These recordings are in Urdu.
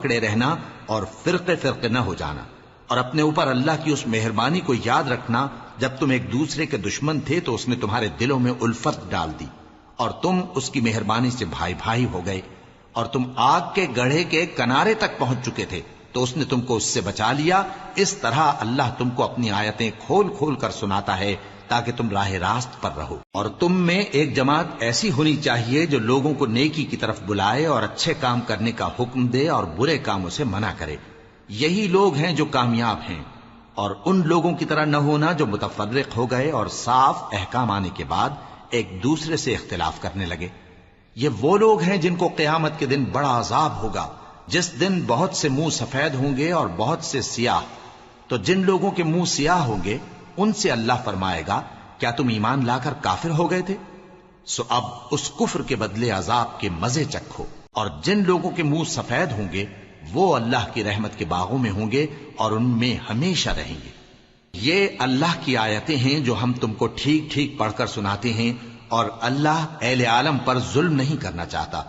پکڑے رہنا اور فرقے فرقے نہ ہو جانا، اور اپنے اوپر اللہ کی اس مہربانی کو یاد رکھنا جب تم ایک دوسرے کے دشمن تھے تو اس نے تمہارے دلوں میں الفت ڈال دی اور تم اس کی مہربانی سے بھائی بھائی ہو گئے، اور تم آگ کے گڑھے کے کنارے تک پہنچ چکے تھے تو اس نے تم کو اس سے بچا لیا۔ اس طرح اللہ تم کو اپنی آیتیں کھول کھول کر سناتا ہے تاکہ تم راہ راست پر رہو۔ اور تم میں ایک جماعت ایسی ہونی چاہیے جو لوگوں کو نیکی کی طرف بلائے اور اچھے کام کرنے کا حکم دے اور برے کاموں سے منع کرے، یہی لوگ ہیں جو کامیاب ہیں۔ اور ان لوگوں کی طرح نہ ہونا جو متفرق ہو گئے اور صاف احکام آنے کے بعد ایک دوسرے سے اختلاف کرنے لگے۔ یہ وہ لوگ ہیں جن کو قیامت کے دن بڑا عذاب ہوگا، جس دن بہت سے منہ سفید ہوں گے اور بہت سے سیاہ۔ تو جن لوگوں کے منہ سیاہ ہوں گے ان سے اللہ فرمائے گا کیا تم ایمان لا کر کافر ہو گئے تھے؟ سو اب اس کفر کے بدلے عذاب کے مزے چکھو۔ اور جن لوگوں کے منہ سفید ہوں گے وہ اللہ کی رحمت کے باغوں میں ہوں گے اور ان میں ہمیشہ رہیں گے۔ یہ اللہ کی آیتیں ہیں جو ہم تم کو ٹھیک ٹھیک پڑھ کر سناتے ہیں، اور اللہ اہل عالم پر ظلم نہیں کرنا چاہتا،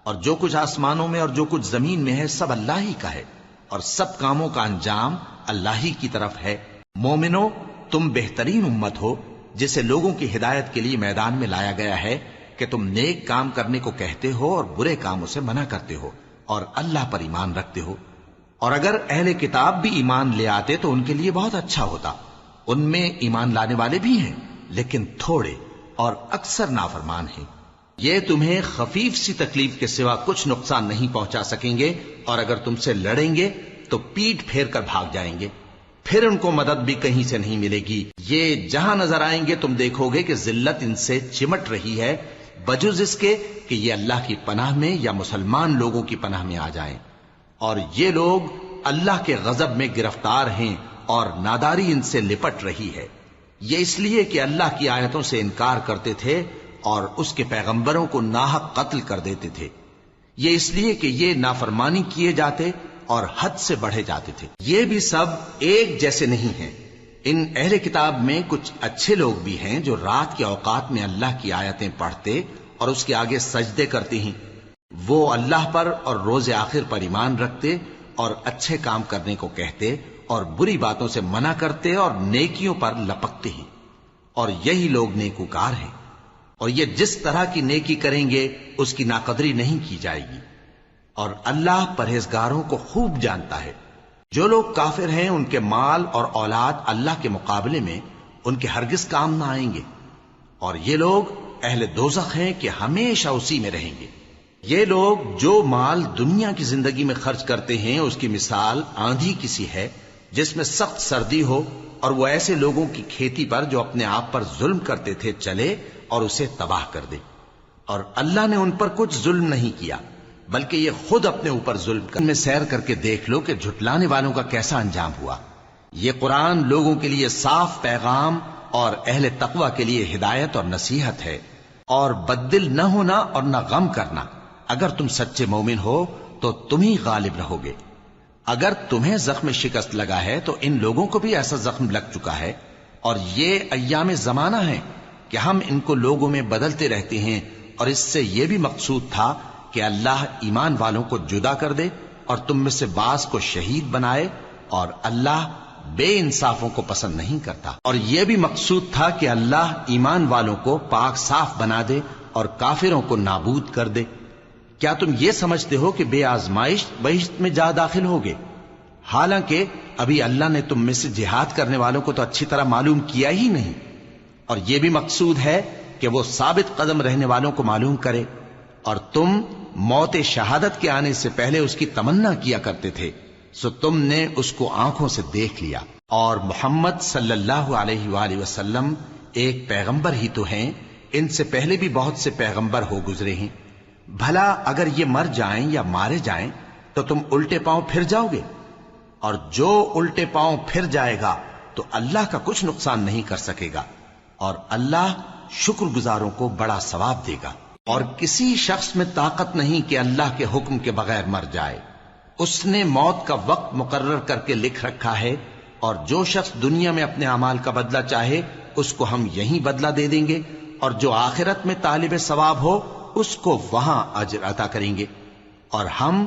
اور جو کچھ آسمانوں میں اور جو کچھ زمین میں ہے سب اللہ ہی کا ہے، اور سب کاموں کا انجام اللہ ہی کی طرف ہے۔ مومنو، تم بہترین امت ہو جسے لوگوں کی ہدایت کے لیے میدان میں لایا گیا ہے کہ تم نیک کام کرنے کو کہتے ہو اور برے کاموں سے منع کرتے ہو اور اللہ پر ایمان رکھتے ہو۔ اور اگر اہل کتاب بھی ایمان لے آتے تو ان کے لیے بہت اچھا ہوتا، ان میں ایمان لانے والے بھی ہیں لیکن تھوڑے اور اکثر نافرمان ہیں۔ یہ تمہیں خفیف سی تکلیف کے سوا کچھ نقصان نہیں پہنچا سکیں گے، اور اگر تم سے لڑیں گے تو پیٹ پھیر کر بھاگ جائیں گے، پھر ان کو مدد بھی کہیں سے نہیں ملے گی۔ یہ جہاں نظر آئیں گے تم دیکھو گے کہ ذلت ان سے چمٹ رہی ہے، بجز اس کے کہ یہ اللہ کی پناہ میں یا مسلمان لوگوں کی پناہ میں آ جائیں۔ اور یہ لوگ اللہ کے غضب میں گرفتار ہیں اور ناداری ان سے لپٹ رہی ہے۔ یہ اس لیے کہ اللہ کی آیتوں سے انکار کرتے تھے اور اس کے پیغمبروں کو ناحق قتل کر دیتے تھے۔ یہ اس لیے کہ یہ نافرمانی کیے جاتے اور حد سے بڑھے جاتے تھے۔ یہ بھی سب ایک جیسے نہیں ہیں۔ ان اہل کتاب میں کچھ اچھے لوگ بھی ہیں جو رات کے اوقات میں اللہ کی آیتیں پڑھتے اور اس کے آگے سجدے کرتے ہیں۔ وہ اللہ پر اور روز آخر پر ایمان رکھتے اور اچھے کام کرنے کو کہتے اور بری باتوں سے منع کرتے اور نیکیوں پر لپکتے ہیں، اور یہی لوگ نیکوکار ہیں۔ اور یہ جس طرح کی نیکی کریں گے اس کی ناقدری نہیں کی جائے گی، اور اللہ پرہیزگاروں کو خوب جانتا ہے۔ جو لوگ کافر ہیں ان کے مال اور اولاد اللہ کے مقابلے میں ان کے ہرگز کام نہ آئیں گے، اور یہ لوگ اہل دوزخ ہیں کہ ہمیشہ اسی میں رہیں گے۔ یہ لوگ جو مال دنیا کی زندگی میں خرچ کرتے ہیں اس کی مثال آندھی کی سی ہے جس میں سخت سردی ہو، اور وہ ایسے لوگوں کی کھیتی پر جو اپنے آپ پر ظلم کرتے تھے چلے اور اسے تباہ کر دے۔ اور اللہ نے ان پر کچھ ظلم نہیں کیا بلکہ یہ خود اپنے اوپر ظلم کر میں سیر کر کے دیکھ لو کہ جھٹلانے والوں کا کیسا انجام ہوا۔ یہ قرآن لوگوں کے لیے صاف پیغام اور اہل تقوی کے لیے ہدایت اور نصیحت ہے، اور بددل نہ ہونا اور نہ غم کرنا۔ اگر تم سچے مومن ہو تو تم ہی غالب رہو گے۔ اگر تمہیں زخم شکست لگا ہے تو ان لوگوں کو بھی ایسا زخم لگ چکا ہے، اور یہ ایام زمانہ ہے کہ ہم ان کو لوگوں میں بدلتے رہتے ہیں، اور اس سے یہ بھی مقصود تھا کہ اللہ ایمان والوں کو جدا کر دے اور تم میں سے بعض کو شہید بنائے، اور اللہ بے انصافوں کو پسند نہیں کرتا۔ اور یہ بھی مقصود تھا کہ اللہ ایمان والوں کو پاک صاف بنا دے اور کافروں کو نابود کر دے۔ کیا تم یہ سمجھتے ہو کہ بے آزمائش بہشت میں جا داخل ہوگے؟ حالانکہ ابھی اللہ نے تم میں سے جہاد کرنے والوں کو تو اچھی طرح معلوم کیا ہی نہیں، اور یہ بھی مقصود ہے کہ وہ ثابت قدم رہنے والوں کو معلوم کرے۔ اور تم موت شہادت کے آنے سے پہلے اس کی تمنا کیا کرتے تھے، سو تم نے اس کو آنکھوں سے دیکھ لیا۔ اور محمد صلی اللہ علیہ وآلہ وسلم ایک پیغمبر ہی تو ہیں، ان سے پہلے بھی بہت سے پیغمبر ہو گزرے ہیں۔ بھلا اگر یہ مر جائیں یا مارے جائیں تو تم الٹے پاؤں پھر جاؤ گے؟ اور جو الٹے پاؤں پھر جائے گا تو اللہ کا کچھ نقصان نہیں کر سکے گا، اور اللہ شکر گزاروں کو بڑا ثواب دے گا۔ اور کسی شخص میں طاقت نہیں کہ اللہ کے حکم کے بغیر مر جائے، اس نے موت کا وقت مقرر کر کے لکھ رکھا ہے، اور جو شخص دنیا میں اپنے اعمال کا بدلہ چاہے اس کو ہم یہیں بدلہ دے دیں گے، اور جو آخرت میں طالب ثواب ہو اس کو وہاں اجر عطا کریں گے۔ اور ہم